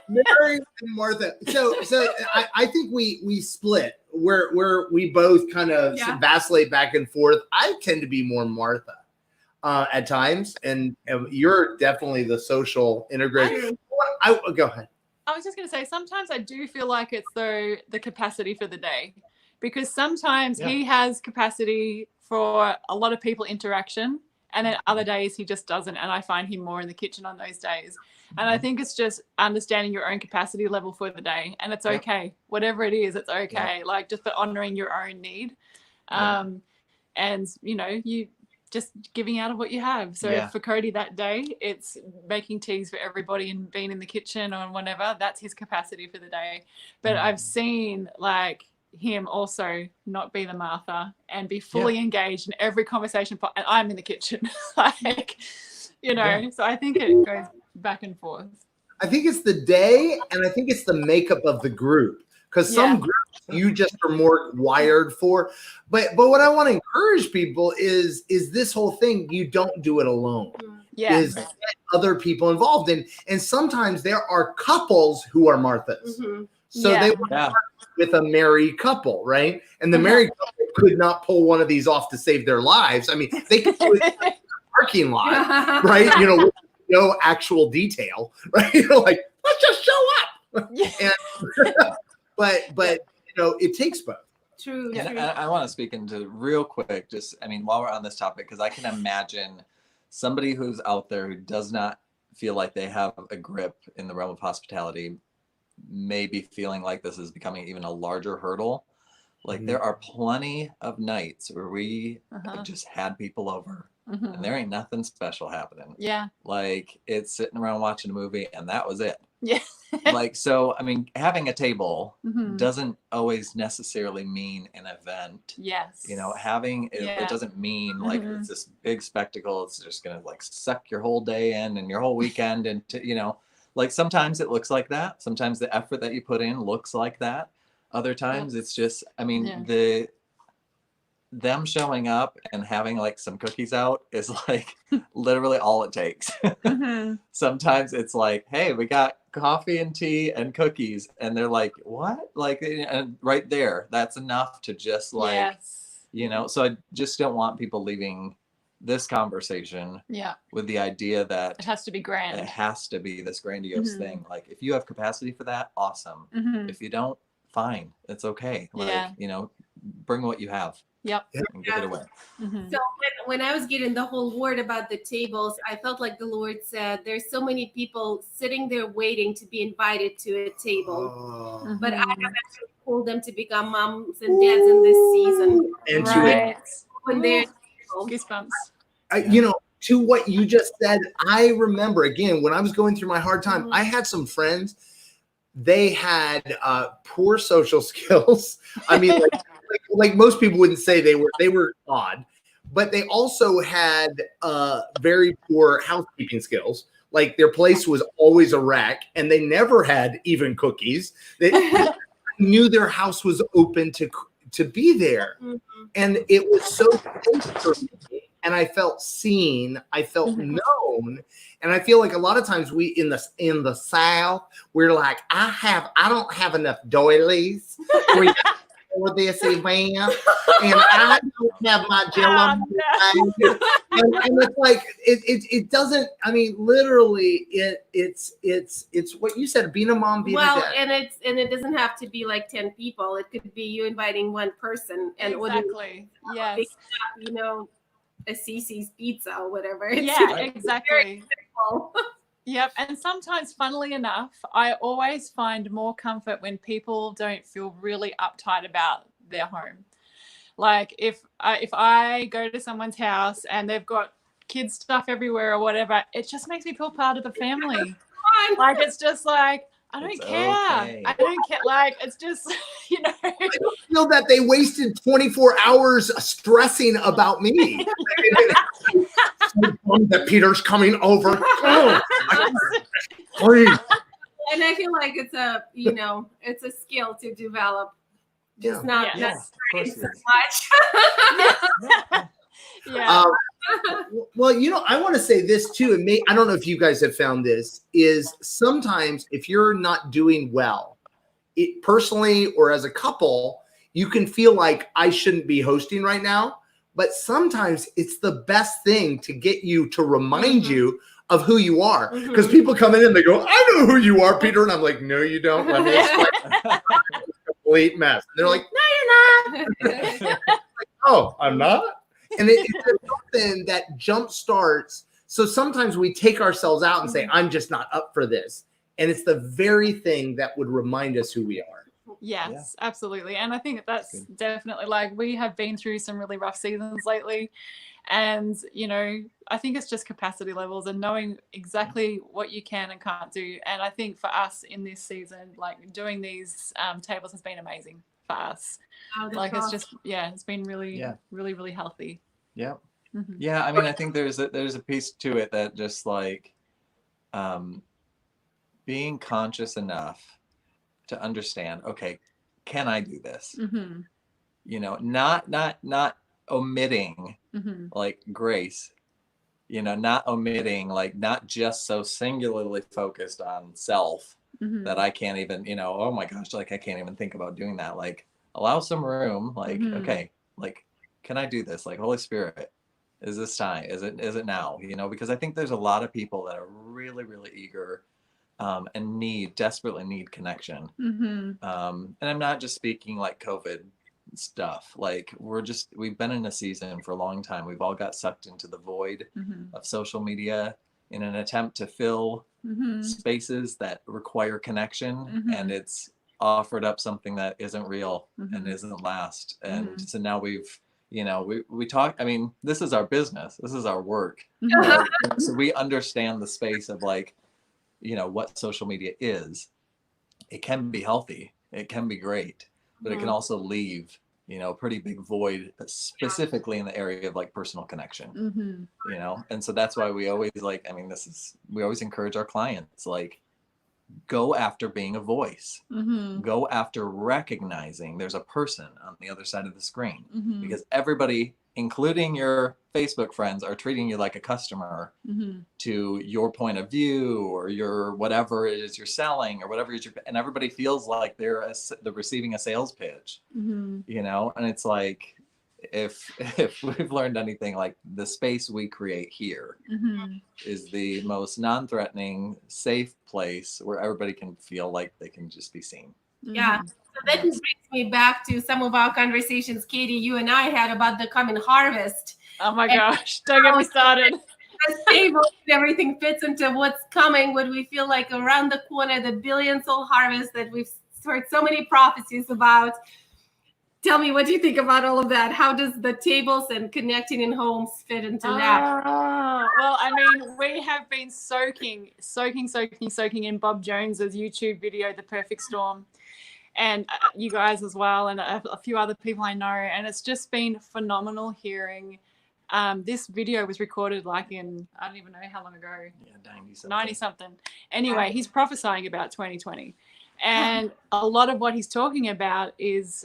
Mary and Martha. So I think we split where we both kind of vacillate back and forth. I tend to be more Martha at times, and you're definitely the social integrator. Go ahead. I was just going to say, sometimes I do feel like it's the capacity for the day, because sometimes he has capacity for a lot of people interaction, and then other days he just doesn't, and I find him more in the kitchen on those days. And I think it's just understanding your own capacity level for the day, and it's okay. Whatever it is, it's okay. Like just for honoring your own need. And you just giving out of what you have. So for Coty that day, it's making teas for everybody and being in the kitchen or whatever. That's his capacity for the day. But I've seen like him also not be the Martha and be fully engaged in every conversation. And I'm in the kitchen, like, so I think it goes back and forth. I think it's the day, and I think it's the makeup of the group. Because some groups you just are more wired for. But what I want to encourage people is this whole thing, you don't do it alone. Yeah. Is get other people involved. And sometimes there are couples who are Marthas. So they were with a married couple, right? And the married couple could not pull one of these off to save their lives. I mean, they could do it in the parking lot, right? You know, with no actual detail, right? You know, like, let's just show up. And, but you know, it takes both. True. And I want to speak into real quick, just, I mean, while we're on this topic, because I can imagine somebody who's out there who does not feel like they have a grip in the realm of hospitality may be feeling like this is becoming even a larger hurdle. Like there are plenty of nights where we just had people over and there ain't nothing special happening. Yeah. Like it's sitting around watching a movie and that was it. Yeah. Like, so, I mean, having a table doesn't always necessarily mean an event. Yes. You know, having it doesn't mean like it's this big spectacle. It's just going to like suck your whole day in and your whole weekend into, you know, like sometimes it looks like that. Sometimes the effort that you put in looks like that. Other times it's just, I mean, them showing up and having like some cookies out is like literally all it takes. Sometimes it's like, hey, we got coffee and tea and cookies, and they're like, what? Like, and right there, that's enough to just like, you know. So I just don't want people leaving this conversation with the idea that it has to be grand. It has to be this grandiose thing. Like if you have capacity for that, awesome. If you don't, fine, it's okay. Like, you know, bring what you have. And give it away. So when I was getting the whole word about the tables, I felt like the Lord said, there's so many people sitting there waiting to be invited to a table. But I have actually called them to become moms and dads in this season. And when they're goosebumps. You know, to what you just said, I remember again, when I was going through my hard time, I had some friends, they had poor social skills. I mean, like most people wouldn't say they were odd, but they also had very poor housekeeping skills. Like their place was always a wreck, and they never had even cookies. They knew their house was open to be there, and it was so safe for me. And I felt seen, I felt known, and I feel like a lot of times we in the South, we're like, I don't have enough doilies for this event, and I don't have my jello. And it's like it doesn't. I mean, literally, it's what you said. Being a mom, being a dad. and it doesn't have to be like 10 people. It could be you inviting one person, and you know, a Cece's pizza or whatever. Exactly. Yep. And sometimes, funnily enough, I always find more comfort when people don't feel really uptight about their home. Like if I go to someone's house and they've got kids stuff everywhere or whatever, it just makes me feel part of the family. Like it's just like, I don't care. Okay. I don't care. Like, it's just, you know. I don't feel that they wasted 24 hours stressing about me. That Peter's coming over. Oh, please. And I feel like it's a skill to develop. Just not so much. Well, you know, I want to say this too, and I don't know if you guys have found this, is sometimes if you're not doing well, personally or as a couple, you can feel like I shouldn't be hosting right now. But sometimes it's the best thing to get you to remind you of who you are. Because people come in and they go, I know who you are, Peter. And I'm like, no, you don't. Let me explain. Complete mess. And they're like, no, you're not. Like, oh, I'm not? And it's something that jump starts. So sometimes we take ourselves out and say, I'm just not up for this. And it's the very thing that would remind us who we are. Yes, absolutely. And I think that's definitely, like, we have been through some really rough seasons lately. And, you know, I think it's just capacity levels and knowing exactly what you can and can't do. And I think for us in this season, like doing these tables has been amazing for us. Like it's just, it's been really, really healthy. Yeah. Yeah. I mean, I think there's a piece to it that just like being conscious enough to understand, okay, can I do this? Mm-hmm. You know, not omitting Mm-hmm. like grace, you know, not omitting, like not just so singularly focused on self Mm-hmm. that I can't even, you know, oh my gosh, like I can't even think about doing that. Like allow some room, like, Mm-hmm. okay, like, can I do this? Like, Holy Spirit, is this time? Is it now? You know, because I think there's a lot of people that are really, really eager and desperately need connection. Mm-hmm. And I'm not just speaking like COVID stuff. Like we've been in a season for a long time. We've all got sucked into the void Mm-hmm. of social media in an attempt to fill Mm-hmm. spaces that require connection, Mm-hmm. and it's offered up something that isn't real Mm-hmm. and isn't last. And Mm-hmm. so now we talk, I mean, this is our business, this is our work. Mm-hmm. Right? So we understand the space of like, you know, what social media is. It can be healthy, it can be great, but it can also leave, you know, a pretty big void, specifically in the area of like personal connection. Mm-hmm. You know, and so that's why we always like, I mean, we always encourage our clients, like, go after being a voice. Mm-hmm. Go after recognizing there's a person on the other side of the screen, Mm-hmm. because everybody, including your Facebook friends, are treating you like a customer Mm-hmm. to your point of view or your whatever it is you're selling or whatever it is and everybody feels like they're receiving a sales pitch. Mm-hmm. You know, and it's like, if we've learned anything, like the space we create here Mm-hmm. is the most non-threatening, safe place where everybody can feel like they can just be seen. Yeah. So that brings me back to some of our conversations, Katie, you and I had about the coming harvest. Oh my gosh, don't get me started. The table and everything fits into what's coming, what we feel like around the corner, the billion-soul harvest that we've heard so many prophecies about. Tell me, what do you think about all of that? How does the tables and connecting in homes fit into that? Well, I mean, we have been soaking in Bob Jones's YouTube video, The Perfect Storm, and you guys as well, and a few other people I know, and it's just been phenomenal hearing. This video was recorded like in, I don't even know how long ago. Yeah, 90 something. Anyway, he's prophesying about 2020. And a lot of what he's talking about is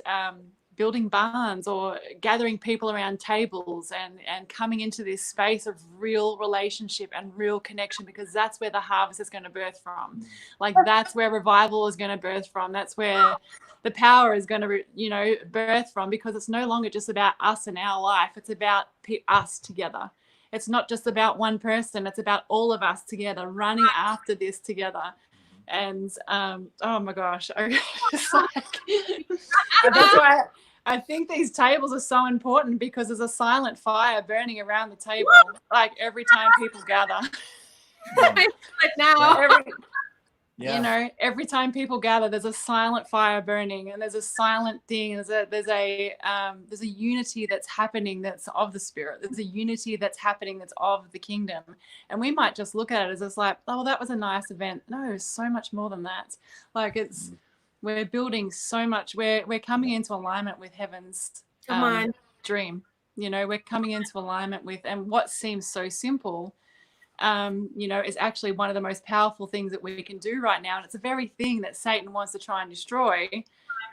building barns or gathering people around tables and coming into this space of real relationship and real connection, because that's where the harvest is going to birth from. Like, that's where revival is going to birth from. That's where the power is going to, birth from, because it's no longer just about us and our life. It's about us together. It's not just about one person. It's about all of us together, running after this together. And oh my gosh, that's why I think these tables are so important, because there's a silent fire burning around the table, like every time people gather. Every time people gather, there's a silent fire burning, and there's a silent thing. There's a unity that's happening that's of the Spirit. There's a unity that's happening that's of the kingdom. And we might just look at it as it's like, oh, that was a nice event. No, it's so much more than that. Like, we're building so much. We're coming into alignment with heaven's dream. We're coming into alignment with, and what seems so simple, is actually one of the most powerful things that we can do right now. And it's the very thing that Satan wants to try and destroy,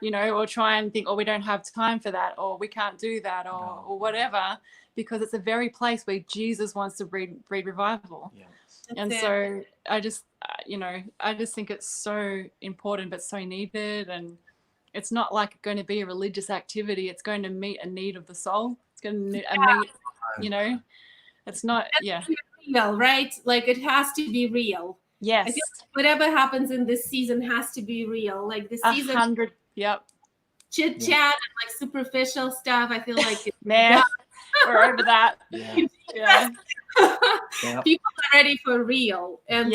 or try and think, oh, we don't have time for that, or we can't do that, or whatever, because it's a very place where Jesus wants to breed revival. Yeah. And so I just think it's so important, but so needed. And it's not like going to be a religious activity. It's going to meet a need of the soul. It's going to meet, it's not, real, right? Like, it has to be real. Yes. I feel like whatever happens in this season has to be real. Like, the season, 100. Yep. Chit chat and like superficial stuff. I feel like man, we're over that. Yeah. People are ready for real. And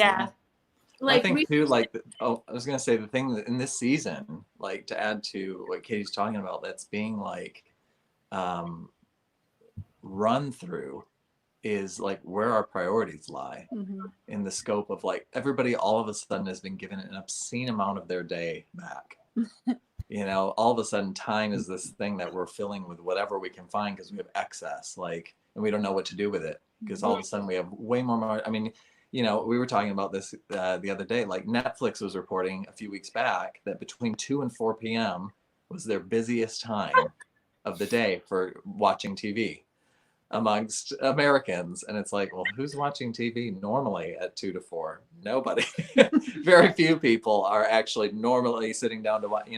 like, I think too, like, I was gonna say, the thing that in this season, like, to add to what Katie's talking about, that's being like run through, is like where our priorities lie in the scope of, like, everybody all of a sudden has been given an obscene amount of their day back. All of a sudden time is this thing that we're filling with whatever we can find, because we have excess, like, and we don't know what to do with it, because all of a sudden we have way more. I mean, we were talking about this the other day. Like, Netflix was reporting a few weeks back that between 2 and 4 p.m. was their busiest time of the day for watching TV amongst Americans. And it's like, well, who's watching TV normally at 2 to 4? Nobody. Very few people are actually normally sitting down to watch,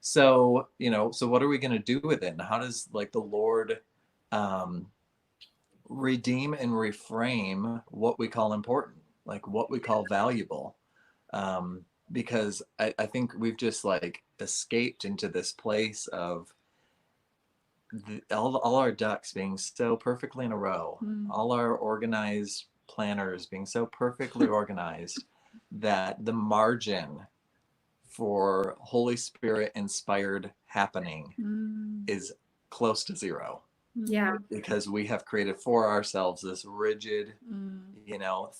So, so what are we going to do with it? And how does like the Lord redeem and reframe what we call important, like what we call valuable? Because I think we've just like escaped into this place of all our ducks being so perfectly in a row, all our organized planners being so perfectly organized that the margin for Holy Spirit inspired happening is close to zero. Yeah. Because we have created for ourselves this rigid,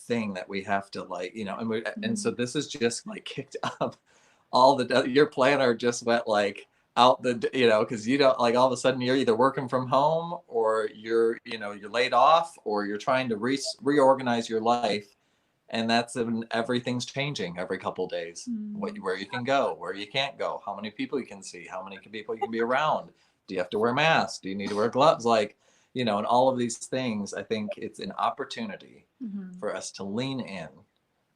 thing that we have to and so this is just like kicked up all your planner just went like out because you don't, like, all of a sudden you're either working from home or you're laid off or you're trying to reorganize your life, and everything's changing every couple days. Where you can go, where you can't go, how many people you can see, how many people you can be around, do you have to wear masks, do you need to wear gloves, and all of these things. I think it's an opportunity for us to lean in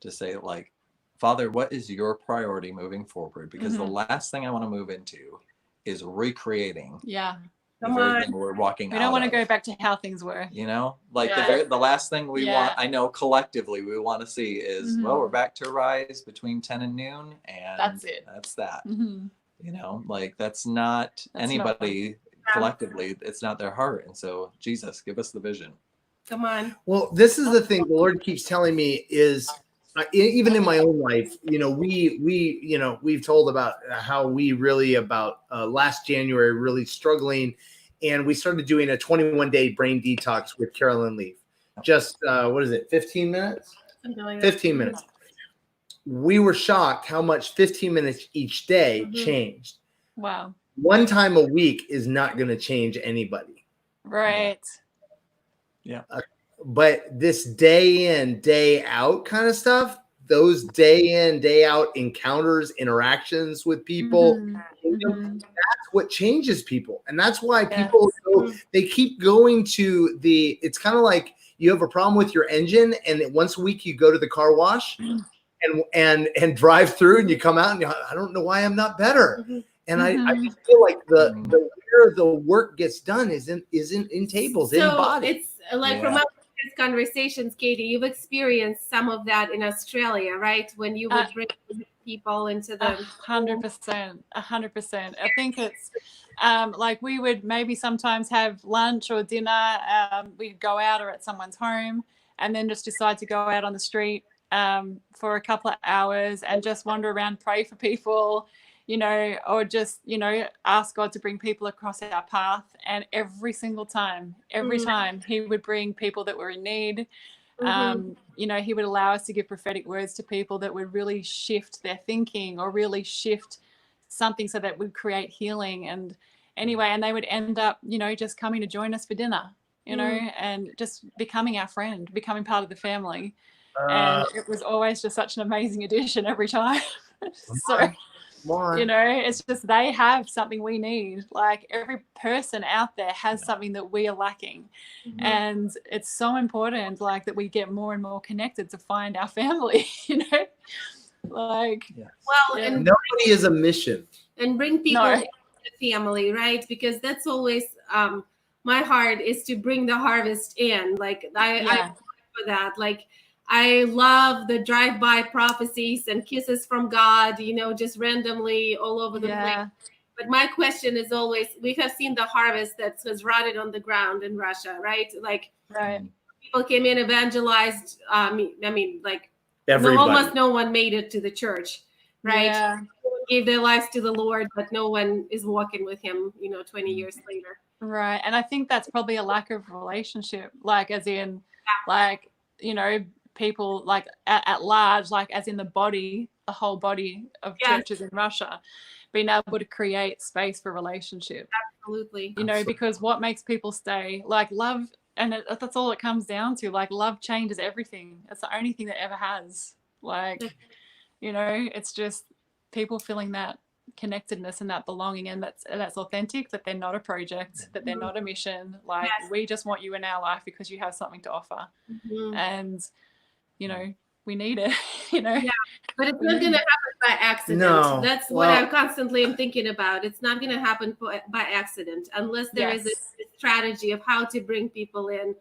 to say, like, Father, what is your priority moving forward? Because the last thing I want to move into is recreating. Yeah. The very thing we're walking out. We don't want to of. go back to how things were. The last thing we want, I know collectively we want to see is, well, we're back to rise between 10 and noon, and that's it. That's that. That's not anybody collectively. It's not their heart. And so, Jesus, give us the vision. Come on. Well, this is the thing the Lord keeps telling me is, even in my own life, we've told about how we really last January really struggling, and we started doing a 21-day brain detox with Carolyn Leaf. Just 15 minutes? 15 minutes. We were shocked how much 15 minutes each day changed. Wow. One time a week is not going to change anybody. Right. Yeah. But this day in, day out kind of stuff, those day in, day out encounters, interactions with people, that's what changes people. And that's why people they keep going to it's kind of like you have a problem with your engine, and once a week you go to the car wash and drive through, and you come out and I don't know why I'm not better. And I just feel like the where the work gets done isn't in tables, in body. It's like from our conversations, Katie, you've experienced some of that in Australia, right? When you would bring people into the 100%. I think it's like we would maybe sometimes have lunch or dinner. We'd go out or at someone's home, and then just decide to go out on the street for a couple of hours and just wander around, pray for people, or just, ask God to bring people across our path. And every single time, he would bring people that were in need. He would allow us to give prophetic words to people that would really shift their thinking or really shift something so that would create healing. And anyway, and they would end up, just coming to join us for dinner, and just becoming our friend, becoming part of the family. And it was always just such an amazing addition every time. It's just they have something we need. Like every person out there has something that we are lacking. And it's so important, like, that we get more and more connected to find our family, and nobody is a mission. And bring people into the family, right? Because that's always my heart is to bring the harvest in. Like I for that. Like I love the drive-by prophecies and kisses from God, just randomly all over the place. But my question is always, we have seen the harvest that was rotted on the ground in Russia, right? Like people came in, evangelized. Like almost no one made it to the church, right? Yeah. Gave their lives to the Lord, but no one is walking with him, 20 years later. Right. And I think that's probably a lack of relationship, like as in, people like at large, like as in the whole body of churches in Russia, being able to create space for relationship. Absolutely. Because what makes people stay, like love, and that's all it comes down to. Like love changes everything. It's the only thing that ever has. Like, it's just people feeling that connectedness and that belonging, and that's authentic, that they're not a project, that they're not a mission. Like, Yes. we just want you in our life because you have something to offer. Mhm. And, you know, we need it, you know. Yeah, but it's not going to happen by accident. No. That's what Well- I constantly am thinking about. It's not going to happen by accident unless there is a Yes. strategy of how to bring people in,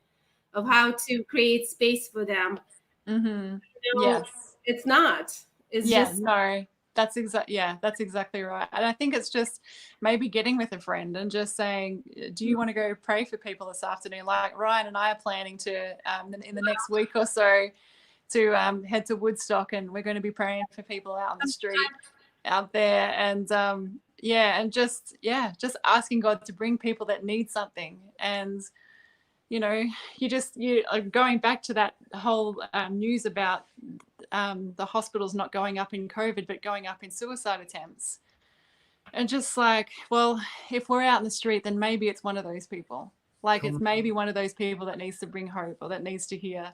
of how to create space for them. Mm-hmm. You know, Yes. it's not. It's Yeah, just no, that's exactly right. And I think it's just maybe getting with a friend and just saying, do you want to go pray for people this afternoon? Like Ryan and I are planning to in the next week or so to head to Woodstock, and we're going to be praying for people out on the street out there. And and just asking God to bring people that need something. And you know, you are going back to that whole news about the hospitals not going up in COVID, but going up in suicide attempts. And just like, well, if we're out in the street, then maybe it's one of those people. Like, it's maybe one of those people that needs to bring hope, or that needs to hear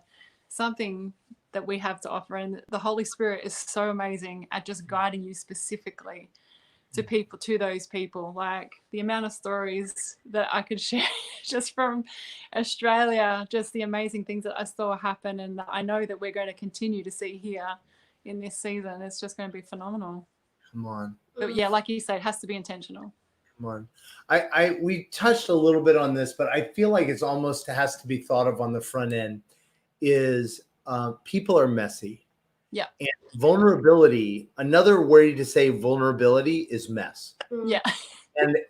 something that we have to offer. And the Holy Spirit is so amazing at just guiding you specifically to those people. Like, the amount of stories that I could share just from Australia, just the amazing things that I saw happen, and that I know that we're going to continue to see here in this season. It's just going to be phenomenal. Come on. But yeah, like you say, it has to be intentional. Come on. We touched a little bit on this, but I feel like it's almost has to be thought of on the front end is people are messy. Yeah. And vulnerability, another word to say vulnerability is mess. Yeah.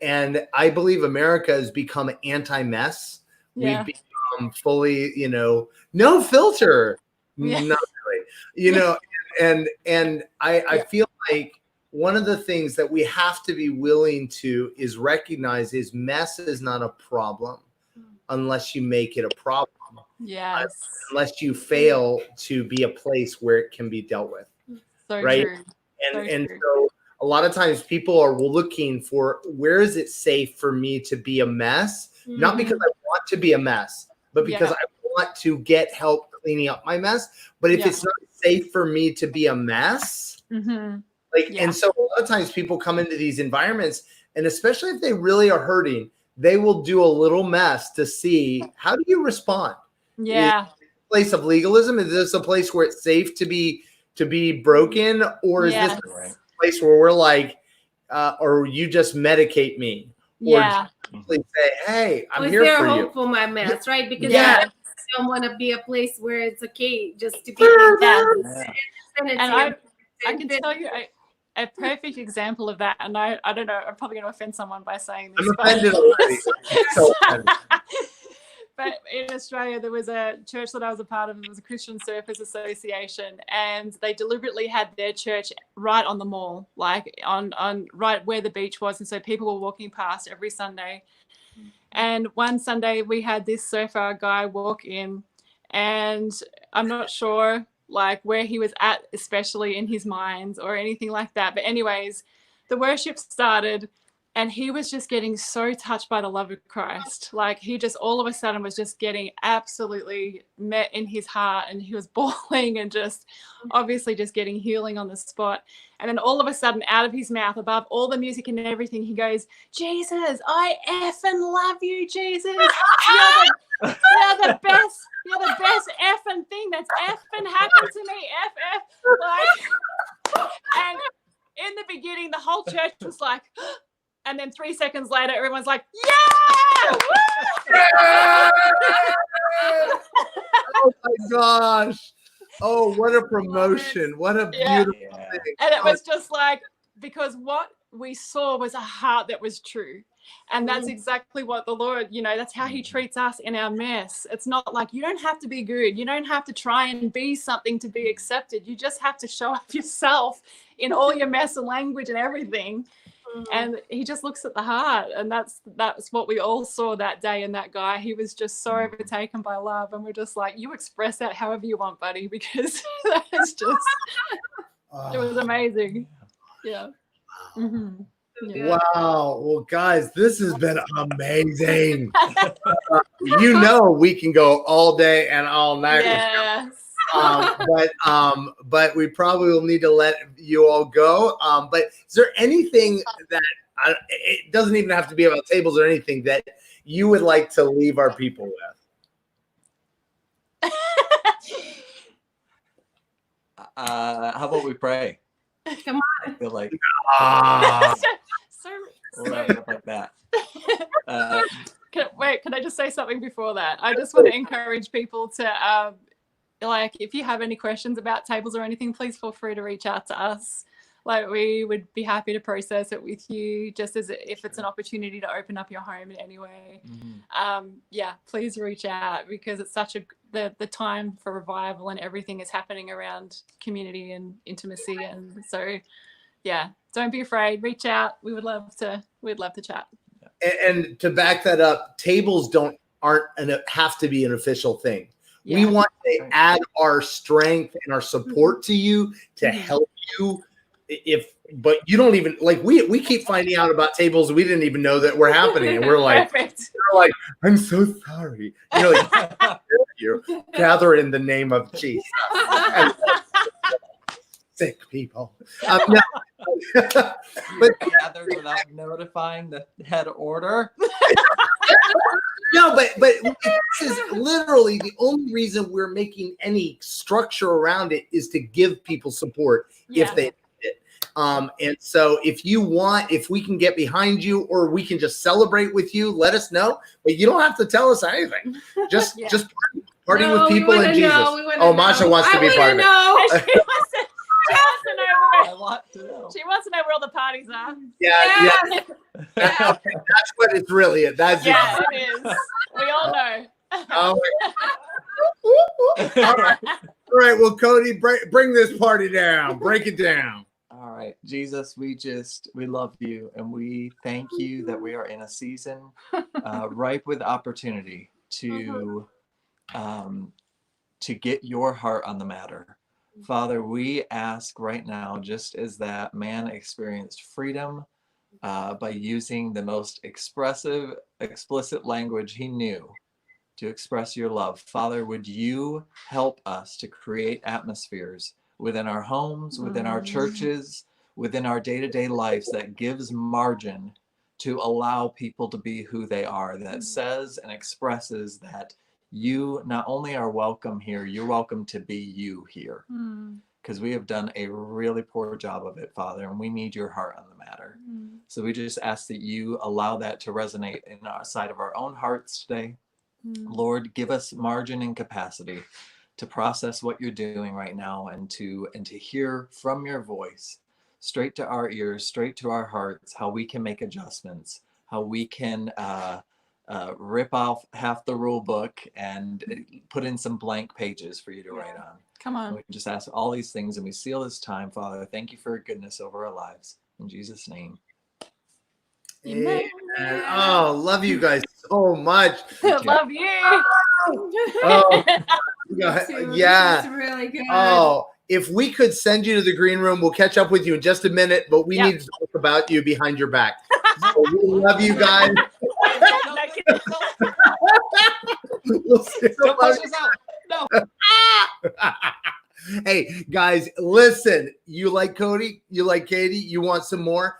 And I believe America has become anti-mess. Yeah. We've become fully, no filter. Yeah. Not really. And I feel like one of the things that we have to be willing to is recognize is mess is not a problem unless you make it a problem. Yes. Unless you fail to be a place where it can be dealt with. So right? true. And true. so a lot of times people are looking for, where is it safe for me to be a mess? Not because I want to be a mess, but because I want to get help cleaning up my mess. But if it's not safe for me to be a mess, and so a lot of times people come into these environments, and especially if they really are hurting, they will do a little mess to see, how do you respond? Yeah. Is this a place of legalism? Is this a place where it's safe to be broken? Or is this a place where we're like, or you just medicate me? Or say, hey, I'm here for you. Is there hope for my mess, right? Because I don't want to be a place where it's okay just to be And I can tell you a perfect example of that. And I don't know, I'm probably going to offend someone by saying this. I'm offended already. So offended. But in Australia, there was a church that I was a part of. It was a Christian Surfers Association, and they deliberately had their church right on the mall, like on right where the beach was. And so people were walking past every Sunday. And one Sunday we had this surfer guy walk in, and I'm not sure like where he was at, especially in his mind or anything like that. But anyways, the worship started, and he was just getting so touched by the love of Christ. Like, he just all of a sudden was just getting absolutely met in his heart, and he was bawling and just obviously just getting healing on the spot. And then all of a sudden, out of his mouth, above all the music and everything, he goes, "Jesus, I effing love you, Jesus. You're the best. You're the best effing thing that's effing happened to me. F." Like, and in the beginning, the whole church was like, and then 3 seconds later, everyone's like, "Yeah!" Oh my gosh. Oh, what a promotion. What a beautiful thing. And it was just like, because what we saw was a heart that was true. And that's exactly what the Lord, that's how he treats us in our mess. It's not like, you don't have to be good. You don't have to try and be something to be accepted. You just have to show up yourself in all your mess and language and everything. And he just looks at the heart, and that's what we all saw that day in that guy. He was just so overtaken by love, and we're just like, you express that however you want, buddy, because that's just it was amazing. Yeah. Wow. Well, guys, this has been amazing. We can go all day and all night. Yes. But we probably will need to let you all go. But is there anything that it doesn't even have to be about tables or anything that you would like to leave our people with? How about we pray? Come I feel like so we'll wrap it up like that. Can I just say something before that? I just want to encourage people to, like, if you have any questions about tables or anything, please feel free to reach out to us. Like, we would be happy to process it with you, just as if it's an opportunity to open up your home in any way. Yeah, please reach out, because it's such the time for revival, and everything is happening around community and intimacy. And so, yeah, don't be afraid. Reach out. We'd love to chat. And to back that up, tables have to be an official thing. Yeah. We want to add our strength and our support to you to help you. But you don't even like we keep finding out about tables we didn't even know that were happening, and we're like, I'm so sorry. You know, like, you gather in the name of Jesus. Sick people. No. But gathered without notifying the head order. No, but this is literally the only reason we're making any structure around it is to give people support if they need it. And so if we can get behind you, or we can just celebrate with you, let us know. But you don't have to tell us anything. Just party with people and Jesus. Masha wants to be part of it. She wants to know where all the parties are. Yeah. That's what it's really. That's it is. We all know. All right. Well, Coty, bring this party down. Break it down. All right, Jesus, we love you, and we thank you that we are in a season ripe with opportunity to get your heart on the matter. Father, we ask right now, just as that man experienced freedom by using the most explicit language he knew to express your love. Father, would you help us to create atmospheres within our homes, within our churches, within our day-to-day lives that gives margin to allow people to be who they are, that says and expresses that you not only are welcome here, you're welcome to be you here. Because we have done a really poor job of it, Father, and we need your heart on the matter. So we just ask that you allow that to resonate in our side of our own hearts today. Lord, give us margin and capacity to process what you're doing right now, and to hear from your voice straight to our ears, straight to our hearts, how we can make adjustments, how we can rip off half the rule book and put in some blank pages for you to write on. Come on. And we just ask all these things, and we seal this time, Father. Thank you for your goodness over our lives. In Jesus' name. Amen. Oh, love you guys so much. Love you. Oh, yeah. It's really good. Oh, if we could send you to the green room, we'll catch up with you in just a minute, but we need to talk about you behind your back. So we love you guys. We'll see. Don't push us out. No. Hey, guys, listen. You like Coty? You like Katie? You want some more?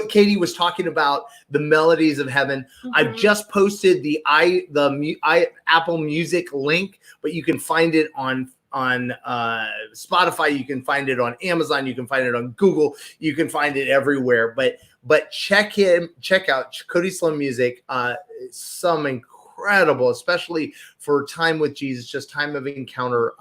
Katie was talking about the melodies of heaven. I've just posted the Apple Music link, but you can find it on Spotify. You can find it on Amazon. You can find it on Google. You can find it everywhere. But check out Coty Sloan Music. Some incredible, especially for time with Jesus, just time of encounter.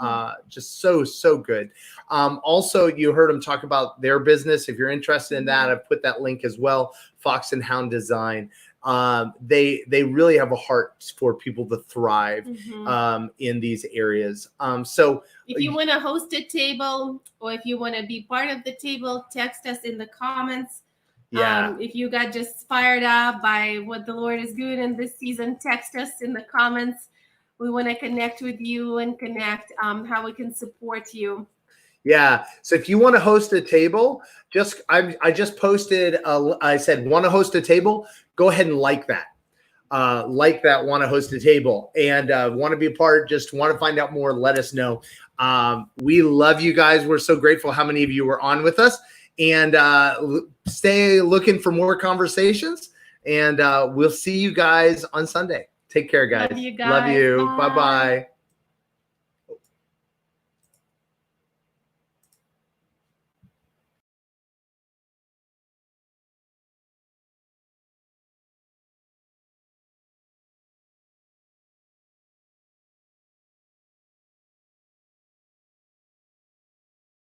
Just so good. Also, you heard him talk about their business. If you're interested in that, I've put that link as well. Fox and Hound Design. They really have a heart for people to thrive in these areas. So if you want to host a table, or if you want to be part of the table, text us in the comments. If you got just fired up by what the Lord is doing in this season, text us in the comments. We want to connect with you and connect how we can support you. Yeah. So if you want to host a table, I just posted. I said want to host a table. Go ahead and like that. like that want to host a table and want to be a part, just want to find out more, let us know. We love you guys. We're so grateful how many of you were on with us, and stay looking for more conversations, and we'll see you guys on Sunday. Take care, guys. Love you guys. Love you. Bye. Bye-bye.